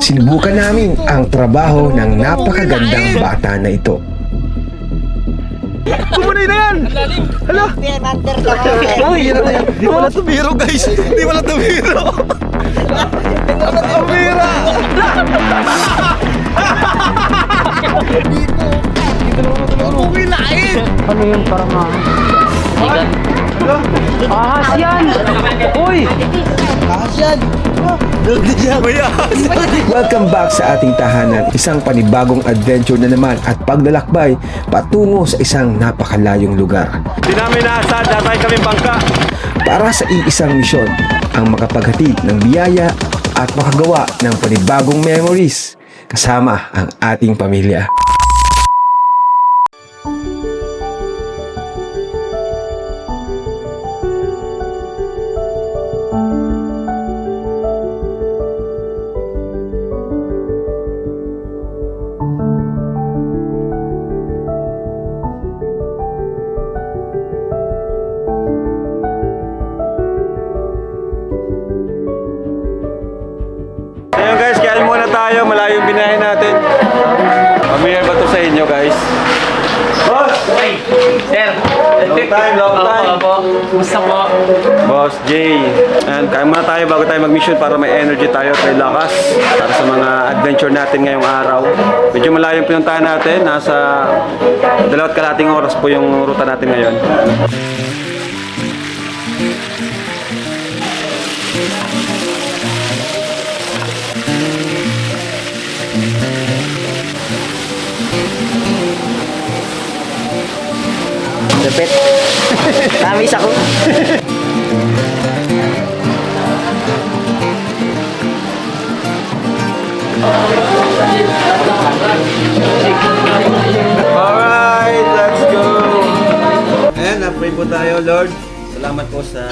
sinubukan namin ang trabaho ng napakagandang bata na ito. Kumunay na yan! Hala! Ay, di wala tumiro guys! Di wala tumiro! Tumira! Pumilain! Ano yun para ma... Ahas yan! Uy! Welcome back sa ating tahanan. Isang panibagong adventure na naman at paglalakbay patungo sa isang napakalayong lugar. Di namin naasahan, datay kami bangka. Para sa iisang misyon, ang makapaghatid ng biyaya at makagawa ng panibagong memories kasama ang ating pamilya. Ayun guys, kaya muna tayo, malayo yung binahin natin. Familiar ba to sa inyo guys? Boss! Sir! Long time, long time. Kumusta po? Boss Jay. And kaya muna tayo bago tayo mag-mission para may energy tayo at may lakas para sa mga adventure natin ngayong araw. Medyo malayo yung pinuntahan natin. Nasa 2.5 oras po yung ruta natin ngayon. Repet. Tamis ako. Alright, let's go! Ayan, na-pray po tayo, Lord. Salamat po sa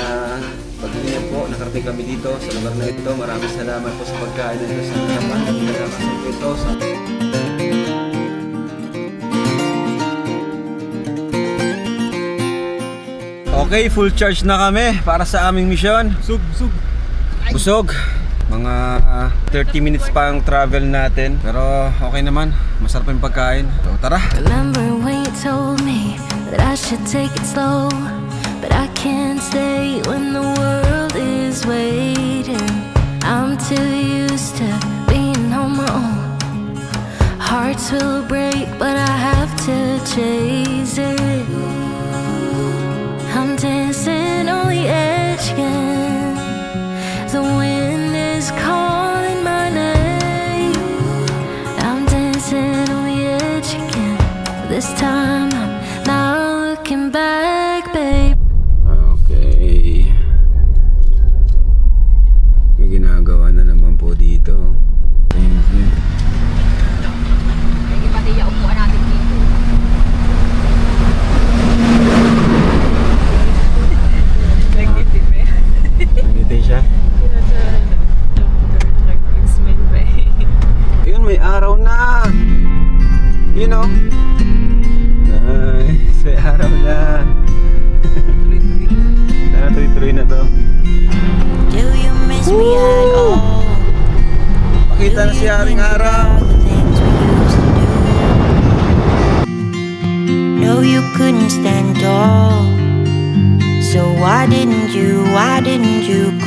pag-ingat po. Nakarating kami dito sa lugar na ito. Maraming salamat po sa pagkain na ito sa harapan. Salamat po ito sa... Okay, full charge na kami para sa aming mission. Busog. Mga 30 minutes pa ang travel natin. Pero okay naman. Masarap yung pagkain. So, tara! Remember when you told me that I should take it slow, but I can't stay when the world is waiting. I'm too used to being on my own. Hearts will break, but I have to chase it. I'm dancing on the edge again. The wind is calling my name. I'm dancing on the edge again. This time I'm not looking back, babe. Okay. May ginagawa na naman po dito. Nangiti siya? Ayun, may araw na! You know? Nice! May araw na! Sana tuloy-tuloy na to. Do you miss me at all? Pakita na si Haring Araw! The things we used to do. No, you couldn't stand tall. So why didn't you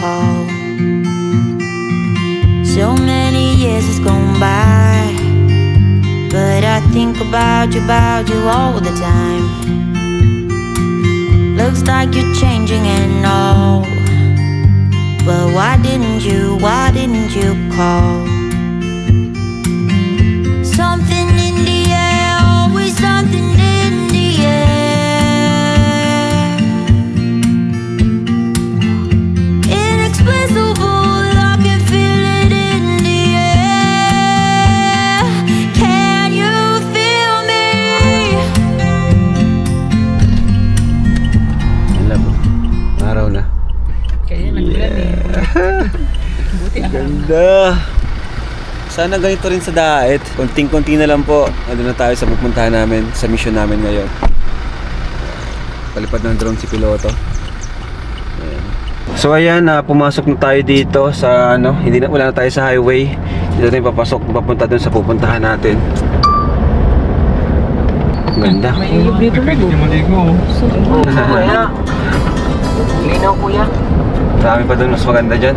call? So many years has gone by, but I think about you all the time. Looks like you're changing and all, but why didn't you call? Something in the air, always something in the air. Inexplicable, I can feel it in the air. Can you feel me? Alam mo, araw na. Kaya nagbulan Buti Ganda! Sana ganito rin sa daet. Konting-konti na lang po. Nandun na tayo sa pupuntahan namin, sa mission namin ngayon. Palipad ng drone si piloto. Ayan. So ayan, pumasok na tayo dito sa wala na tayo sa highway. Dito tayo papasok, papunta dun sa pupuntahan natin. Ganda. May ilog dito na po. Kuya. Linaw kuya. Marami pa dun, mas maganda dyan.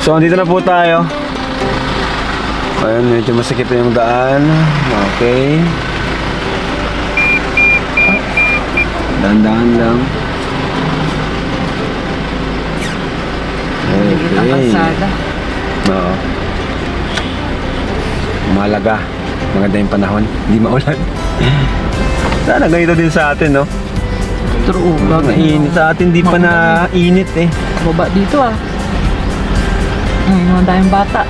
So, andito na po tayo. Ayun, medyo masikip na yung daan. Okay. Dahan-dahan lang. Okay. Oo. Malaga. Maganda yung panahon. Hindi maulan. Sana ganito din sa atin, no? True. Init sa atin, di pa na init eh. Baba dito ah. Mga tayong bata.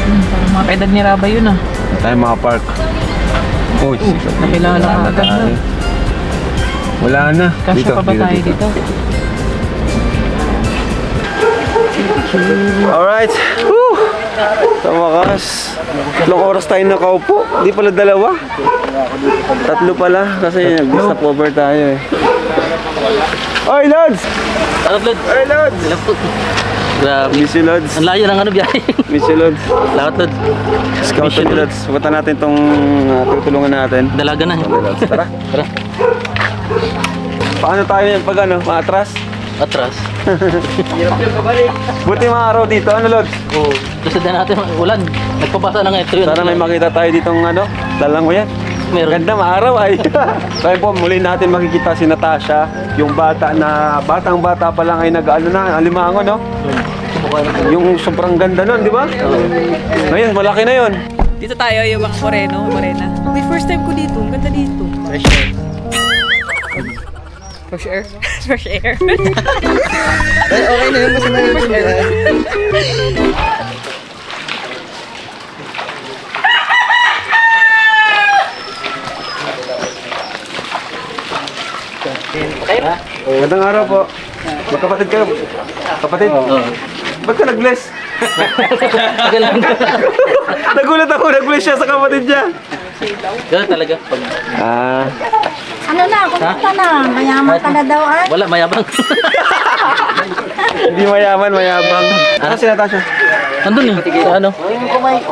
Parang mga edad ni Raba yun ah. Tayo mga park. Uy, nakilala ka agad na. Wala na. Kasya pa ba tayo dito? Alright. Woo! Sa wakas. Ilang oras tayo nakaupo? Di pala 2. 3 pala kasi nag-stop over tayo eh. Oy, Lods! Ano, Lod? Oy, Lods! Grabe. Miss you, Lods. Ang layo ng ano biyahe. Miss you, Lods. Lahat, Lod. Scout Mission, to Lods. Pupunta natin tong tutulungan natin. Dalaga na. Okay, Lods. Tara. Tara. Paano tayo yung pag ano, maatras? Atras. Buti mga araw dito. Ano, Lods? Oo. Kasi din natin ulan. Nagpapasa na nga ito yun. Sana may makita tayo ditong ano, lalang mo yan. Meron. Ganda, maaraw ay. Tayo po, muli natin makikita si Natasha, yung batang bata pa lang ay nag-ano na, alimango, no? Yung sobrang ganda nun, di ba? Ngayon, malaki na yun. Dito tayo yung mga morena. May first time ko dito. Ang ganda dito. Fresh air. Fresh air. Okay na yun, basta na yun. Magandang araw po. Magkapatid kayo. Kapatid? Ba't ka nag-bless? Nagulat ako, nag-bless siya sa kapatid niya. Ganun talaga. Ano na, kumusta na? Mayaman ka na daw ay? Wala, mayabang. Hindi mayaman, mayabang. Ano si Natasha? Andun eh. Sa ano?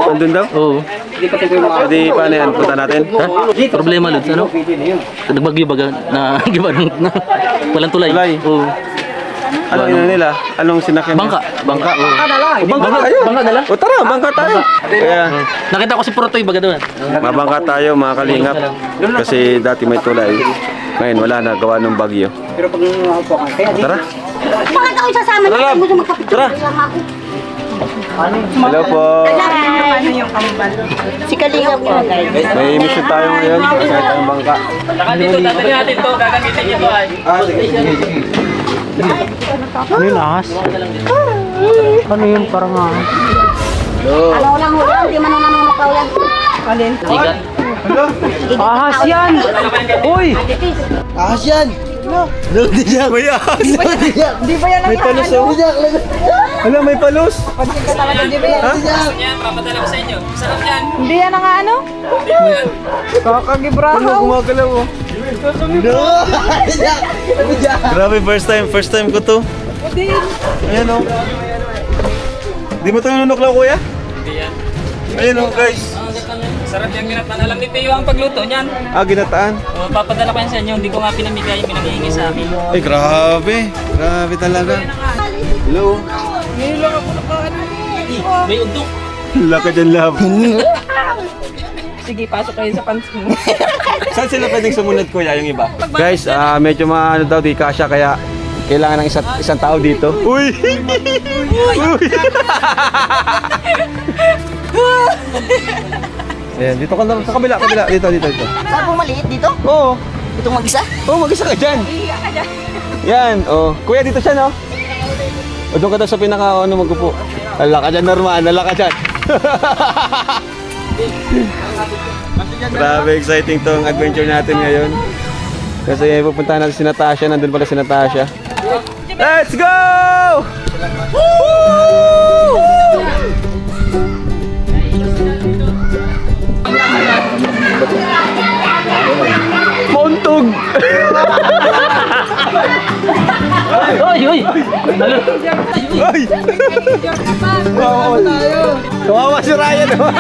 Andun daw? Oo. Pwede paano yan? Punta natin? Ha? Problema, Lod. Ano? Nagbagyo baga na walang tulay. Tulay? Oo. Anong ina nila? Anong sinakyan? Bangka. Bangka. Oo. Bangka kayo? Bangka dala? O tara, bangka tayo. Kaya, Nakita ko si Protoy baga doon. mabangka tayo mga kalingap. Kasi dati may tulay. Ngayon wala na, gawa ng bagyo. Tara. Bakit ako sasama Tara, niyo? Lab. Gusto magkapit Tara. lang ako. Hello po. Si Kalingap ko guys. May mission tayo ngayon. Kasama tayong bangka. Dito, tatagyan natin to. Gagamitin ito ay. Ano lang ho yan? Di man naman makaw yan. Sigat. Ahas yan! Uy! Ahas yan! May ahas. Di ba yan ang Palus oh. Hala, may palus. Hindi yan ang ano? Ano, gumagalaw oh. Grabe, first time ko to. Ayan oh. Di mo ito nunuklaw, kuya? Hindi yan. Ayan oh, guys. Sarap yung ginataan. Alam ni Teo ang pagluto niyan. Ginataan. O, papadala ko yan sa inyo. Hindi ko nga pinamigay yung pinangihingi sa amin. Ay, grabe. Grabe talaga. Hello. May undok. Laka dyan, love. Sige, pasok kayo sa pants mo. Saan sila pwedeng sumunod, kuya, yung iba? Guys, medyo maano daw, di kasya, kaya kailangan ng isang tao dito. Uy! Uy! Ayan, dito ka na, sa kabila, dito. Saan po maliit dito? Oo. Itong mag-isa? Mag-isa ka dyan. Yan, kuya, dito siya, no? O, doon ka daw sa pinaka, magpupo. Ala ka dyan, Norman, ala ka dyan. Grabe, exciting tong adventure natin ngayon. Kasi pupuntahan natin si Natasha, nandun pala si Natasha. Let's go! Woo! Oy! Halo. Kawawa si Ryan. Oh.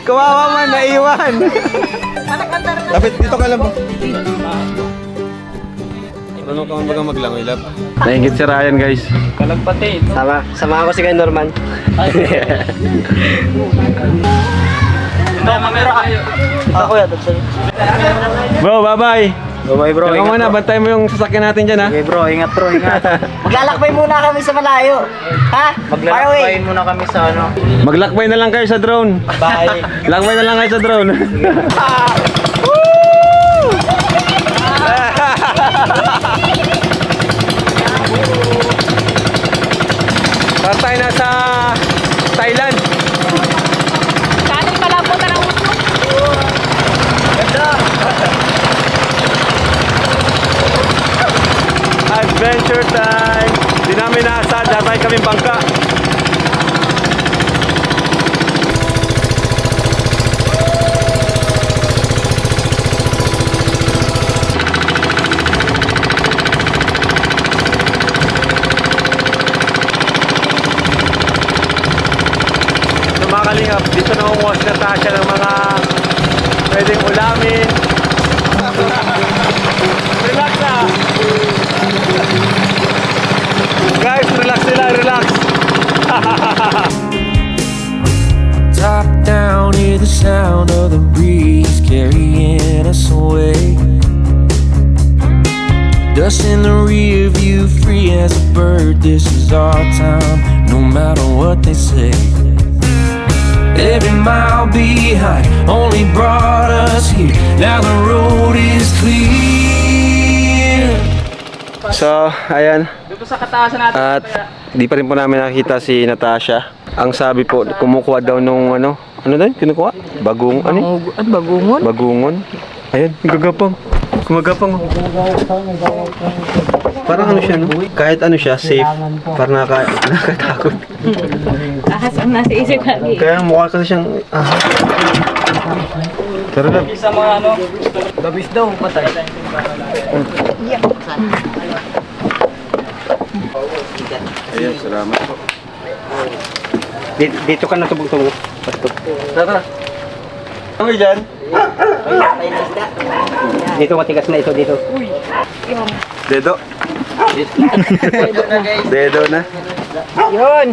Kawawa man, naiwan. Lapit, dito ka lang. Ano ka man bagang maglangoy, lab? Naingit si Ryan, guys. Kalagpati. Sama ako si Kay Norman. Ito, mamera kayo. Ako yan, sa'yo. Bro, bye-bye. Bye bro, Teka muna, bantay mo yung sasakyan natin dyan, ha? Okay bro, ingat bro, ingat. Maglalakbay muna kami sa malayo. Ha? Maglalakbay muna kami sa ano. Maglakbay na lang kayo sa drone. Bye. Lakbay na lang kayo sa drone. Para tayo na sa Thailand. Kanin pala po na ng Adventure time! Di namin naasad, datay kaming bangka. So mga kalingap, dito na umuwas na Tasha ng mga pwedeng ulamin. Relax na! Guys, relax sila, relax. Top down, hear the sound of the breeze carrying us away. Dust in the rear view, free as a bird. This is our time, no matter what they say. Every mile behind only brought us here. Now the road is clear. So, ayan. Dito sa kataasan natin. At di pa rin po namin nakita si Natasha. Ang sabi po, kumukuha daw nung ano daw? Kinukuha? Bagong, ano? bagungon. Bagungon. Ayan, gagapang. Kumagapang. Parang ano siya, no? Kahit ano siya, safe. Parang nakakatakot. Ahas ang nasa isip natin. Kaya mukha kasi siyang, Pero na, Sa mga ano. Babis daw, patay. ayan, salamat po. Dito ka na tubog-tubog. Tara. Ano dyan? Dito matigas na ito dito. Dedo. Dedo na. Yun.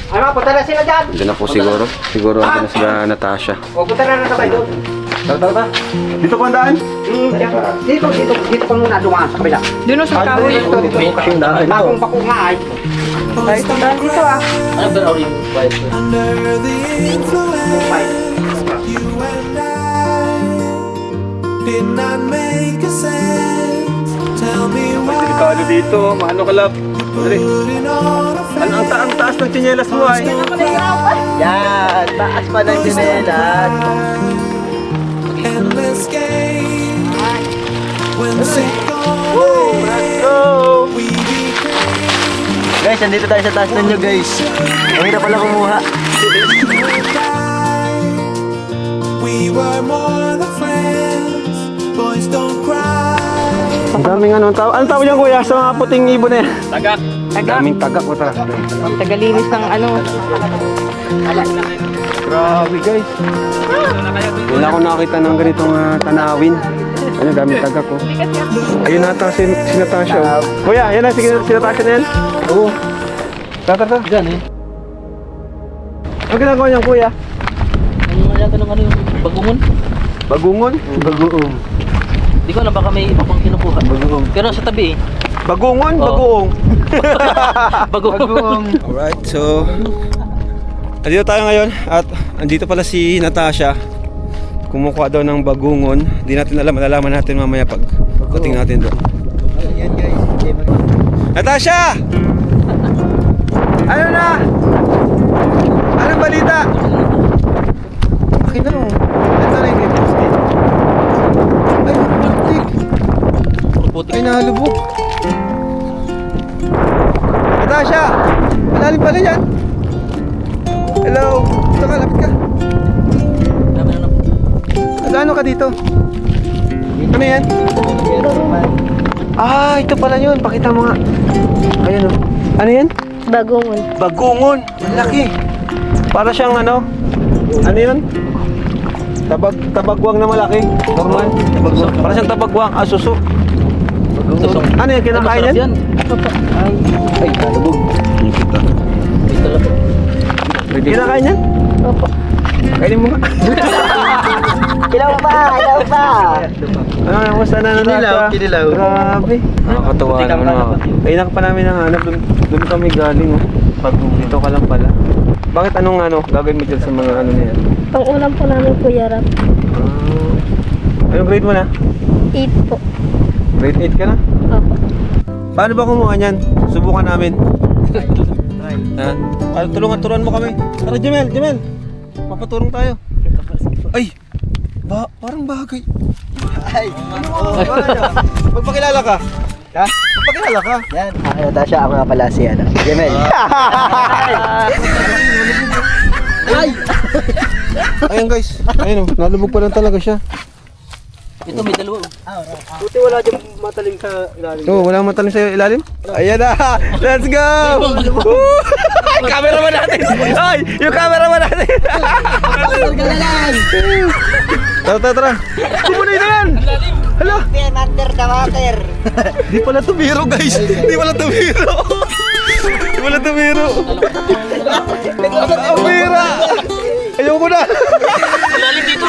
Ano, punta na sila dyan. Diyan na po siguro. Siguro andun na sila Natasha. O, punta na sabay doon. Tara. Dito po ang daan? Dito ka muna dumaan sa kabila. Doon sa kahoy. Bakong bako nga ay. Ay, tandaan dito ah. Ano ba raw yung vibe? Under the influence, you and I did not make a sense. Tell me why Delikado dito. Maano ka lab? Dali. putting on a face. Ang taas ng tsinelas mo ay. Yan, taas pa ng sinelas. Endless game. When sick Go! we became Guys, nandito tayo sa taas ninyo guys. Ang hirap pala kumuha. we were more than friends. Boys don't cry. Ang daming ano. Ano tawag yan kuya sa mga puting ibon na yan? Tagak. Daming tagak ko ta. Tagalinis ng ano. Grabe guys. Wala akong nakakita ng ganitong tanawin. Ano, daming tagak ko. Ayun nata si Natasha. Kuya, yan na, si Natasha na yan. Oo. Tara. Diyan eh. Ano ginagawa niyan kuya? Ano nga yata ng ano yung bagungon? Bagungon? Bagoong. Di ko alam, baka may iba pang kinukuha. Bagungon. Pero sa tabi eh. Bagungon? Oo. Bagoong. Bagungon. Alright, so andito tayo ngayon at andito pala si Natasha. Kumukuha daw ng bagungon. Di natin alam, malalaman natin mamaya pag puting natin doon. Yan guys. Natasha! Ano na? Anong balita? Akin na oh. Ito na yung lipstick. Ay, putik. Putik. Ay, nahalubog. Natasha! Malalim pala yan. Hello. Ito ka, lapit ka. Dami na po. Ano ka dito? Ano yan? Ah, ito pala yun. Pakita mo nga. Ayan o. Ano yan? Bagongon. Bagungon. Malaki. Para siyang ano? Ano yun? Tabagwang na malaki. Normal. Para siyang tabagwang. Ah, suso. Susong. Ano yan? Kinakain Masarap yan? Ay, kalubog. Ito lang po. Kinakain yan? Opo. Kainin mo nga. Ilaw pa! Ano, kamusta na Natasha? Kinilaw. Grabe. Nakakatawa naman ako. Kainan ka pa namin nahanap. Doon kami galing. Oh. Pag dito ka lang pala. Bakit anong gagawin mo dyan sa mga ano na yan? Pang-ulam po namin Kuya Rap. Anong grade mo na? 8 po. Grade 8 ka na? Opo. Paano ba kumuha niyan? Subukan namin. Ha? Tulungan mo kami. Tara, Jemel. Papaturong tayo. Ay! Parang bagay. Ay! Magpakilala ka. Ha? Magpakilala ka. Yan. Ako Natasha, ako nga pala si Jemel. Ayan guys. Ayun nalubog pa lang talaga siya. Ito may dalawa. Buti wala dyan matalim sa ilalim. Oo, walang matalim sa ilalim. Ayan na! Let's go! Ay, cameraman natin! Ay, yung cameraman natin! Tara. Kumunay na yan! Hala! Under the water. Di pala to biro guys! Di pala to biro! Ang bira! Ayoko na! Lalim dito.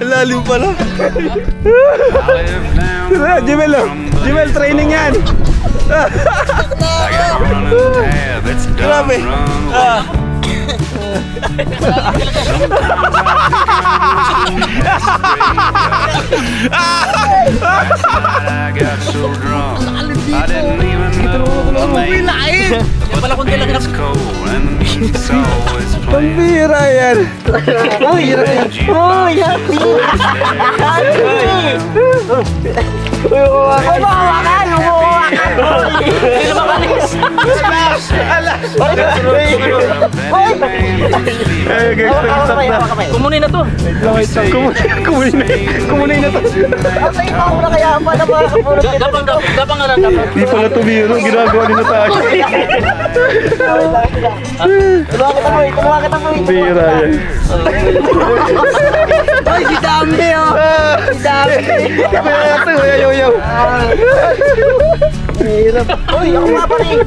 Lalim pala. Jemel, training yan. Grabe. I got so drunk, I didn't even know the name. Yan pala kung kailangan It's cold and the music's always Ang playing. bira yan. Ay, guys, stop na. Kumunay na to. Kumunay na to. Sa ikaw mo na kaya pa na mga kapulot dito. Gapang nga lang. Di pala to biro, ginagawa ni Natasha. Tulungan kita mo. Bira yan. Ay, si Dambi oh. Si Dambi. Yaw. Uy, ako nga pa rin.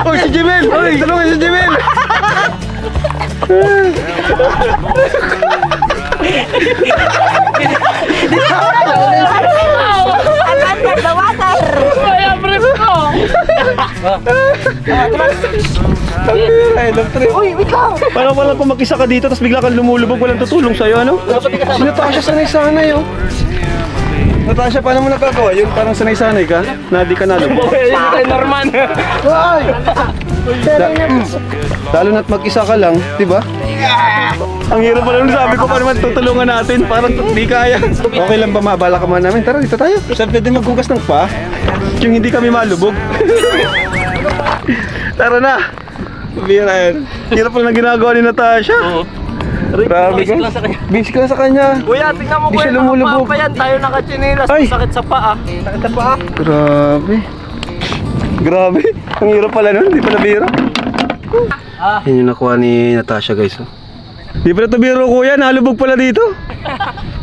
Uy, si Jemel! Tulungan si Jemel! Under the water. Ay, nag-trip. Uy, wait lang. Parang wala kung mag-isa ka dito tapos bigla kang lumulubog, walang tutulong sa'yo, ano? Si Natasha sanay-sanay, oh. Natasha, paano mo nagagawa? Yung parang sanay-sanay ka, na di ka nalubog. Norman. Lalo na't mag-isa ka lang, di ba? Ang hirap pala nung sabi ko pa naman tutulungan natin, parang di kaya. Okay lang ba, mabala ka man namin? Tara, dito tayo. Sabi din maghugas ng pa, yung hindi kami malubog. Tara na. Bira yan. Hirap pala na ginagawa ni Natasha. Oo. Grabe ka. Busy ka sa kanya. Kuya, tingnan mo Di siya lumulubog. Tayo nakatsinilas. Ay! Sakit sa paa. Sakit sa paa. Grabe. Ang hirap pala nun. Di pala biro. Yan yung nakuha ni Natasha guys. Oh. Di pala to biro kuya. Nalubog pala dito.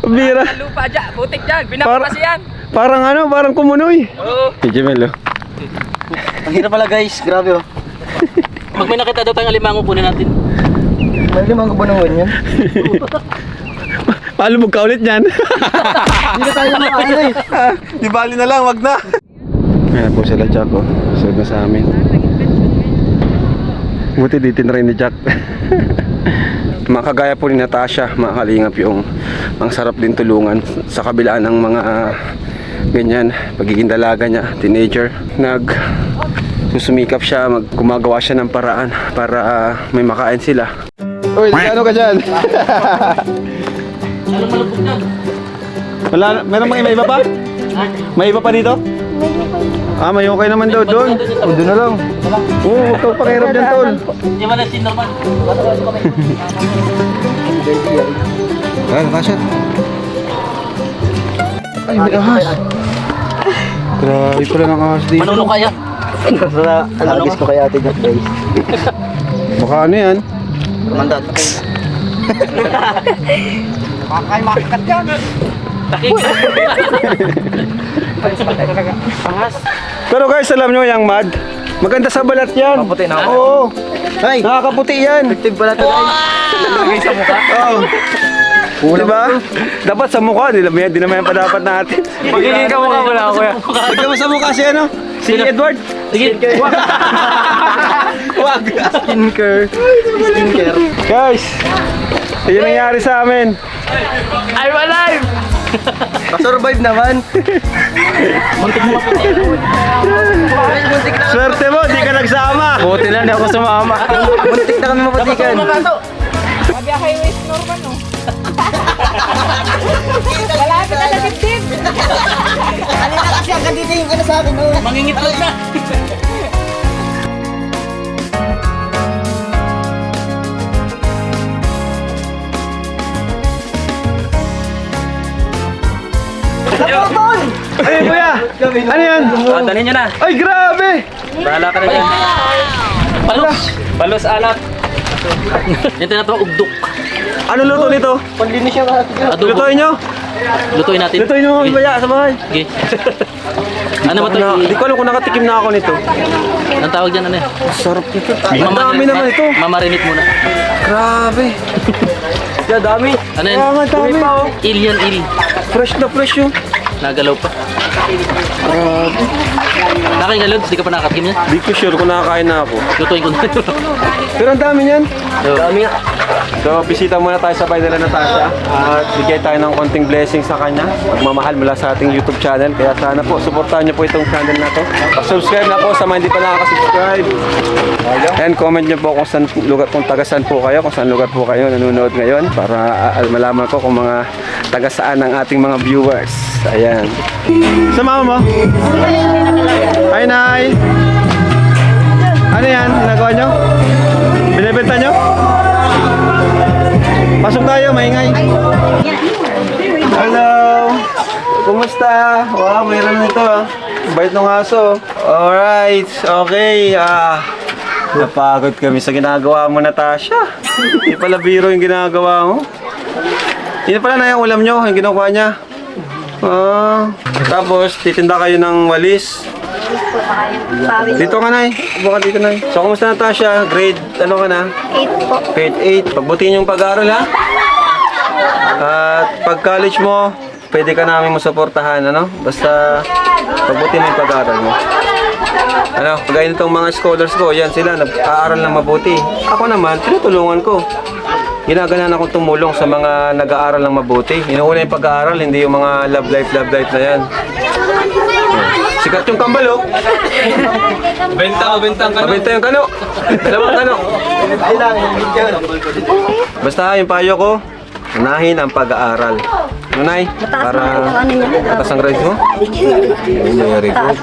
Bira. Lupa dyan, butik dyan, binakas yan. Parang kumunoy. Oo. Si Jemel oh. Ang hirap pala guys. Grabe oh. Pag may nakita daw tayong alimango, kunin natin. May limang kabanungan yan. Malubog ka ulit yan. Hindi na tayo makaano eh. Di bali na lang, wag na. Ayan po sila Jack oh. Sunod na sa amin. Buti di tinry ni Jack. Mga kagaya po ni Natasha, mga kalingap, yung ang sarap din tulungan sa kabila ng mga ganyan, pagiging dalaga niya, teenager. Susumikap siya, gumagawa siya ng paraan para may makain sila. Uy, ano ka dyan? Anong malubog na? Wala, meron may iba pa? May iba pa dito? Ah, may okay naman daw doon. O, doon na lang. Oo, huwag kang pakirap dyan, tol. Di ba na si Norman? Ayan, kasya. Ay, may ahas. Grabe pala ng ahas dito. Manuno kaya? Alagis ko kay Ate Jack guys. Baka ano yan? Mandat. Makakay makikat yan. Pero guys, alam nyo yung mud? Maganda sa balat yan. Maputi na ako. Oo. Ay! Nakakaputi yan. Effective pala ito guys. Lagay sa mukha. Oo. Diba? Dapat sa mukha, di naman pa dapat natin. Magiging ka mukha mo lang kuya. Tignan mo sa mukha si ano? Si Edward. Sige. Wag. Skincare. Skincare. Guys, yun nangyari sa amin. I'm alive! Survive naman. Muntik mo maputi. Swerte mo, di ka nagsama. Buti lang, di ako sumama. Muntik na kami mapatikan. Malapit na sa dibdib. Kanina kasi ang gandito yung ano sa akin. Mangingitlog na. Naputol! Ay, kuya. Ano yan? Dalhin nyo na. Ay, grabe. Bahala ka na dyan. Palos. Palos alat. Yan tinatawag ugdok. Ano luto nito? Panlinis siya mga tigil. Adobo. Lutuin nyo? Lutuin natin. Lutuin nyo Sige. mamaya sa bahay. Sige. Ano ba ito? Hindi ko alam kung nakatikim na ako nito. Ang tawag dyan ano yan? Sarap nito. Ang dami naman ito. Mamarinate muna. Grabe. Kaya dami. Ano yan? Kaya nga dami. Il yan, il. Fresh na fresh yun. Nagalaw pa. Nakaingalod? Hindi ka pa nakatikim yan? Di ko sure kung nakakain na ako. Lutuin ko na. Pero ang dami niyan. Dami nga. So, bisita muna tayo sa bahay nila Natasha at bigay tayo ng konting blessing sa kanya. Magmamahal mula sa ating YouTube channel. Kaya sana po, supportahan niyo po itong channel na to. Subscribe na po sa mga hindi pa nakaka-subscribe. And comment niyo po kung saan lugar, kung taga saan po kayo, kung saan lugar po kayo nanonood ngayon para malaman ko kung mga taga saan ang ating mga viewers. Ayan. Sa mama mo? Hi, Nay! Ano yan? Ginagawa nyo? Binibenta nyo? Pasok tayo, maingay. Hello! Kumusta? Wow, mayroon nito ah. Bait ng aso. Alright, okay. Napagod kami sa ginagawa mo, Natasha. Hindi pala biro yung ginagawa mo. Yun pala na yung ulam nyo, yung ginawa niya. Tapos, titinda kayo ng walis. Dito ka, Nay. Buka dito, Nay. So, kumusta, Natasha? Grade, ano ka na? 8 po. Grade 8. Pagbutihin yung pag-aaral, ha? At pag college mo, pwede ka namin masuportahan, ano? Basta, pagbutihin mo yung pag-aaral mo. Ano, kagaya nitong mga scholars ko, yan sila, nag-aaral ng mabuti. Ako naman, tinutulungan ko. Ginaganan akong tumulong sa mga nag-aaral ng mabuti. Inuuna yung pag-aaral, hindi yung mga love life na yan. Sikat yung kambal, oh. Benta yung kano. Dalawang kano. Basta yung payo ko, unahin ang pag-aaral. Nunay, para mataas ang grades mo? Very good.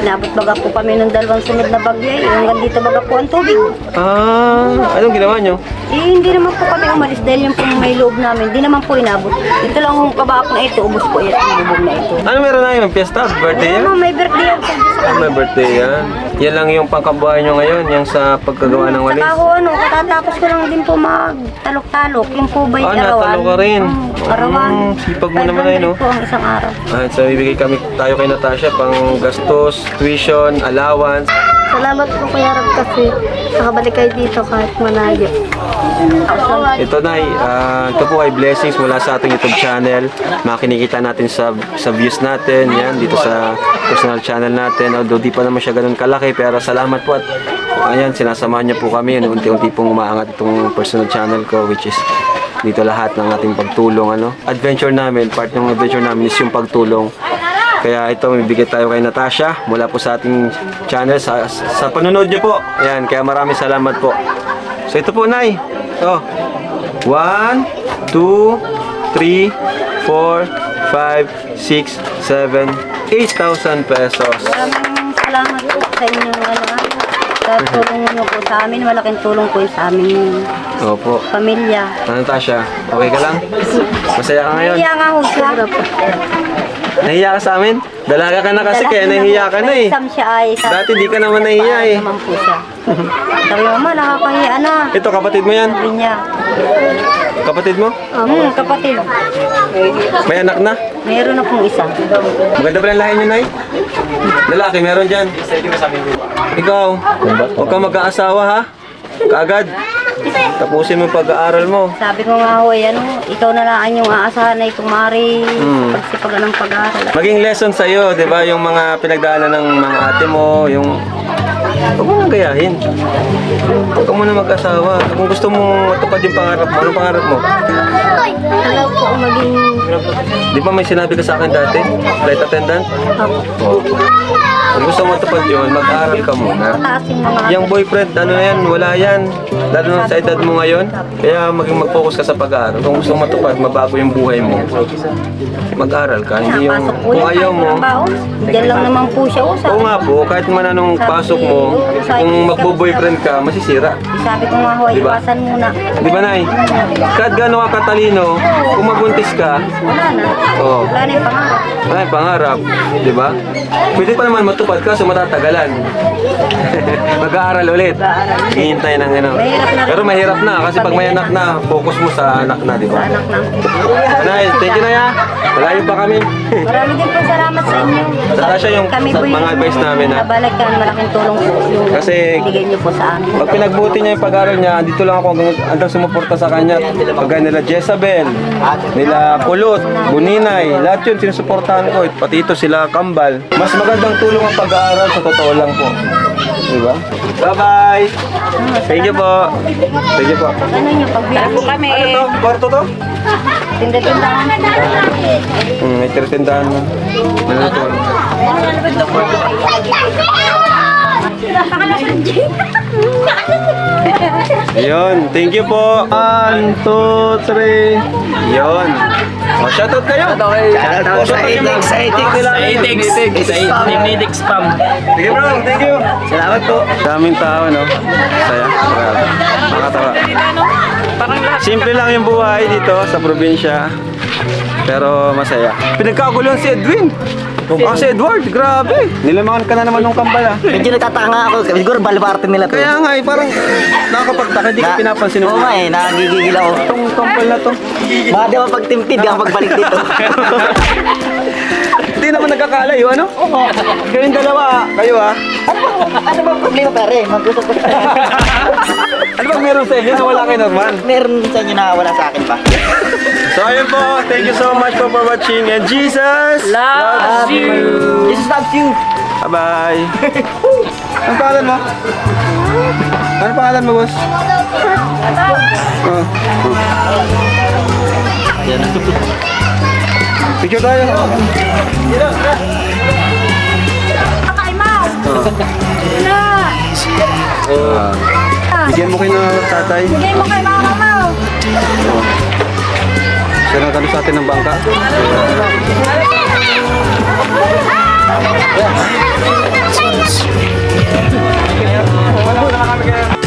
Nabot baga po kami ng 2 sunod na bagyo. Hanggang dito baga po ang tubig. Anong ginawa nyo? Hindi naman po kami umalis dahil yung pong may loob namin. Hindi naman po inabot. Ito lang yung kabak na ito. Ubus po yan ang bubog na ito. Ano meron na yung fiesta? Birthday yan? May birthday ako sa May birthday yan. Yan lang yung pangkabuhay nyo ngayon, yung sa pagkagawa ng walis. Saka ho, katatapos ko lang din po magtalok-talok. Yung po ba'y arawan? Natalo ka rin. Arawan. Sipag mo naman ay, no? 500 po ang isang araw. So, ibigay tayo kay Natasha pang gastos, tuition, allowance. Salamat po Kuya Rab kasi nakabalik kayo dito kahit malayo. Ito na, ito po ay blessings mula sa ating YouTube channel. Makinikita natin sa views natin, yan, dito sa personal channel natin. Although di pa naman siya ganun kalaki, pero salamat po at ayan, sinasamahan niyo po kami. Unti-unti pong umaangat itong personal channel ko, which is dito lahat ng ating pagtulong. Adventure namin, part ng adventure namin is yung pagtulong. Kaya ito, may bigay tayo kay Natasha mula po sa ating channel, sa panunod niyo po. Ayan, kaya maraming salamat po. So ito po, Nay. 1, 2, 3, 4, 5, 6, 7, 8,000 pesos. Maraming salamat po sa inyong sa tulong niyo po sa amin. Malaking tulong po yun sa aming Opo. pamilya. Natasha, okay ka lang? Masaya ka ngayon? Nahiya nga ho siya. Nahiya ka sa amin? Dalaga ka na kasi kaya nahiya ka na eh. Exam siya ay. Dati di ka naman nahiya eh. naman po siya. Sabi mama, nakakahiya na. Ito, kapatid mo yan? Sabi niya. Kapatid mo? Kapatid. May anak na? Mayroon na pong isa. Maganda ba ang lahi niyo, Nay? Lalaki, meron dyan. Ikaw, huwag kang mag-aasawa ha? Kaagad. Tapusin mo yung pag-aaral mo. Sabi ko nga ho, ikaw na lang yung aasahan na itumari. Pagsipagan ng pag-aaral. Maging lesson sa'yo, di ba? Yung mga pinagdaanan ng mga ate mo, yung... Huwag mo nang gayahin. Huwag ka muna mag-asawa. Kung gusto mo matupad yung pangarap mo, anong pangarap mo? Alam po maging... Di ba may sinabi ka sa akin dati? Flight attendant? Oo. Kung gusto mo matupad yun, mag-aaral ka muna. Taas yung mga... Yung boyfriend, ano na yan, wala yan. Lalo na sa edad mo ngayon. Kaya mag-focus ka sa pag-aaral. Kung gusto mo matupad, mabago yung buhay mo. Mag-aaral ka. Hindi yung, Napasok po kung yan, ayaw kahit mo, trabaho. Diyan lang naman po siya. oo nga po, kahit man anong pasok mo, kung magbo-boyfriend ka, masisira. Sabi ko nga ho, Diba? iwasan muna. Di ba, Nay? Kahit gano'n ka katalino, kung mabuntis ka, Wala na. oo, Wala na yung pangarap. ay, pangarap. Di ba? Pwede pa naman matupad ka, so matatagalan. Mag-aaral ulit. Hihintay ng ano. Mahirap na rin. Pero mahirap na, kasi pag may anak na, focus mo sa anak na, di ba? Anak na. Nay, thank you na ya. Malayo pa kami. Marami din po salamat sa inyo. Saka siya yung Kami po mga advice namin, ha? Nabalikan, malaking tulong po yung Kasi- bigay niyo po sa amin. Pag pinagbuti niya yung pag-aaral niya, dito lang ako hanggang sumuporta sa kanya. Pagka nila Jezabel, nila Kulot, Buninay, lahat yun sinusuportahan ko. Pati ito sila Kambal. Mas magandang tulong ang pag-aaral, sa totoo lang po. Diba? Bye-bye! Thank you po. Thank you po. Ano niyo, pagbilang po kami. Ano to? Kwarto to? Tinda-tindahan. May tiratindahan mo. Ano to? Yun, thank you po. 1, 2, 3. Yun. O, shoutout kayo. Shoutout sa Edix. Nidix spam. Sige bro, thank you. Salamat po. Daming tao, no? Saya. Grabe. Nakatawa. Simple lang yung buhay dito sa probinsya. Pero masaya. Pinagkagulo si Edwin. Si Edward, grabe. Nilamangan ka na naman ng Kambal, ah. Medyo nagtataka nga ako. Siguro balbarte nila to. Kaya nga, eh, parang nakakapagtaka, hindi ka pinapansin Oo mo. nga eh, nagigigil ako. Itong Kambal na to. Baka di ako pagtimpid, di ako pagbalik dito. Hindi naman nagkakalayo, ano? Oo. Kayong dalawa, kayo ah. Ano bang problema pare? Mag-usap ko. Ano bang meron sa inyo na wala kay Norman? Meron sa inyo na wala sa akin pa. So ayun po, thank you so much for watching and Jesus loves you. Jesus loves you. Bye-bye. Anong pangalan mo? Anong pangalan mo, boss? Oh. Picture tayo. Bigyan mo kayo ng tatay. Bigay mo kay mama mo. Siya na kami sa atin ng bangka.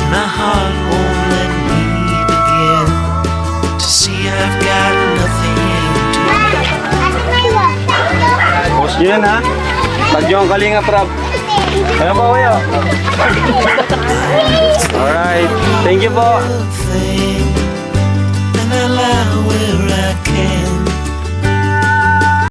My heart won't let me begin to see I've got nothing to Post nyo yan ha. Tag nyo ang Kalinga Prab. Ano po kayo? Alright. Thank you po. think.